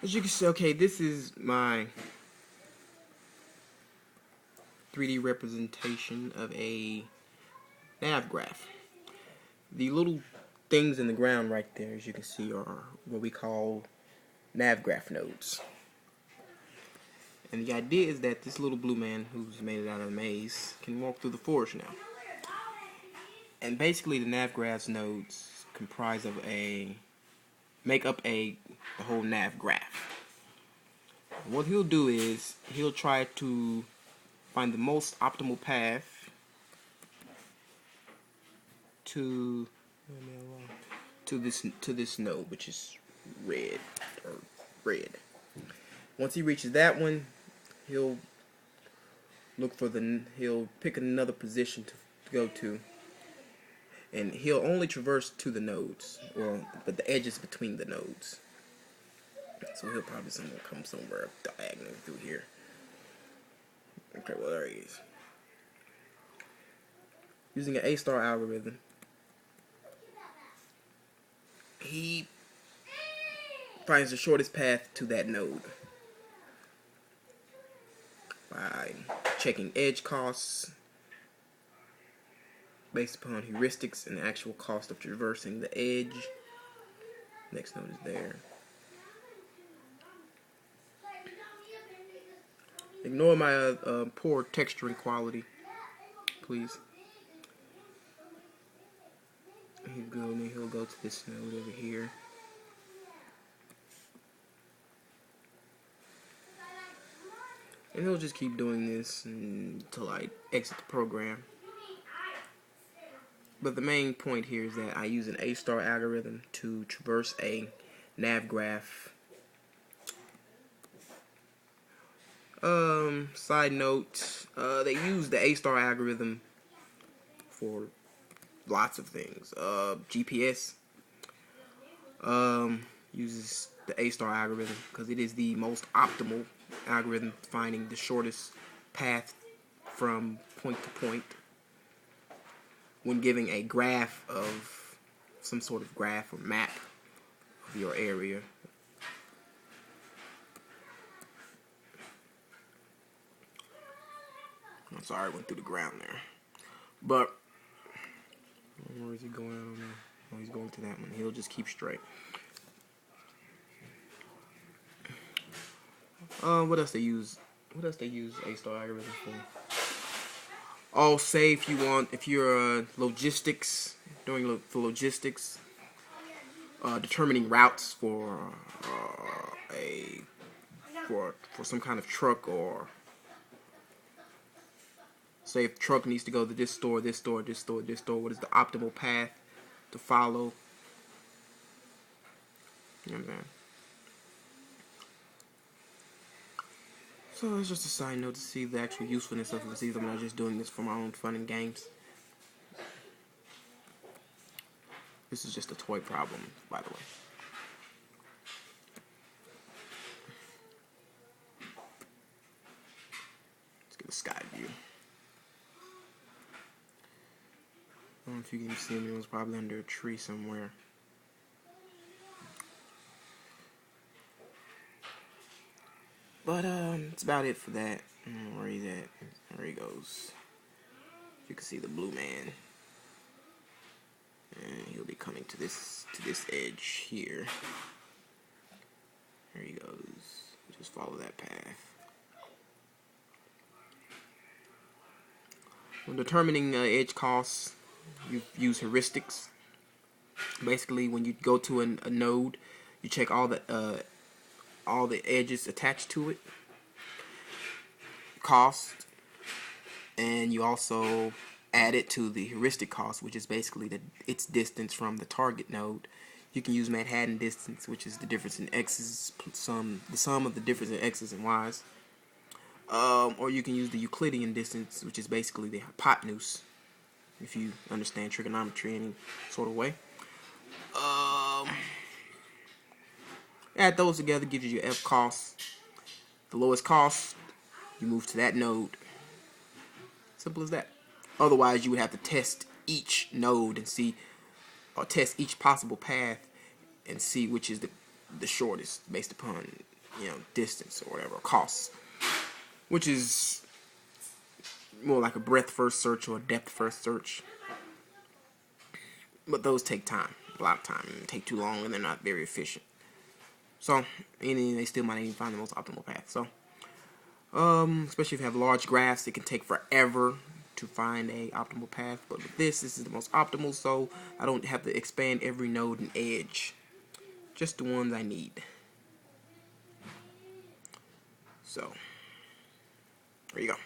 As you can see, okay, this is my 3D representation of a nav graph. The little things in the ground right there, as you can see, are what we call nav graph nodes. And the idea is that this little blue man, who's made it out of a maze, can walk through the forest now. And basically, the nav graph nodes comprise of make up the whole nav graph. What he'll do is he'll try to find the most optimal path to this node, which is red. Once he reaches that one, he'll pick another position to go to, and he'll only traverse to the nodes, but the edges between the nodes. So he'll probably come somewhere diagonally through here. Okay, well, there he is. Using an A-star algorithm, he finds the shortest path to that node by checking edge costs based upon heuristics and the actual cost of traversing the edge. Next node is there. Ignore my poor texturing quality, please. He'll go to this node over here. And he'll just keep doing this until I exit the program. But the main point here is that I use an A-star algorithm to traverse a nav graph. Side note, they use the A-star algorithm for lots of things. GPS uses the A-star algorithm because it is the most optimal algorithm finding the shortest path from point to point when giving a graph of some sort of graph or map of your area. I'm sorry, I went through the ground there. But where is he going? I don't know. Oh, he's going to that one. He'll just keep straight. What else they use? What else they use A-star algorithm for? Oh, say if you're logistics, for logistics, determining routes for some kind of truck, or say if the truck needs to go to this store, this store, this store, this store, what is the optimal path to follow? You know what I'm saying? So it's just a side note to see the actual usefulness of it. See, I'm not just doing this for my own fun and games. This is just a toy problem, by the way. Let's get a sky view. I don't know if you can see him. He was probably under a tree somewhere. But that's about it for that. I don't know where he's at. There he goes. You can see the blue man, and he'll be coming to this edge here. There he goes. Just follow that path. When determining edge costs, you use heuristics. Basically, when you go to a node, you check all the edges attached to it, cost, and you also add it to the heuristic cost, which is basically its distance from the target node. You can use Manhattan distance, which is the difference in x's, the sum of the difference in x's and y's, or you can use the Euclidean distance, which is basically the hypotenuse, if you understand trigonometry in any sort of way. Add those together, gives you your F cost. The lowest cost, you move to that node. Simple as that. Otherwise, you would have to test each node and see, or test each possible path and see which is the shortest based upon distance or whatever, costs, which is more like a breadth first search or a depth first search. But those take time, a lot of time, and take too long, and they're not very efficient. So, and they still might even find the most optimal path. So, especially if you have large graphs, it can take forever to find a optimal path. But with this is the most optimal, so I don't have to expand every node and edge, just the ones I need. So, there you go.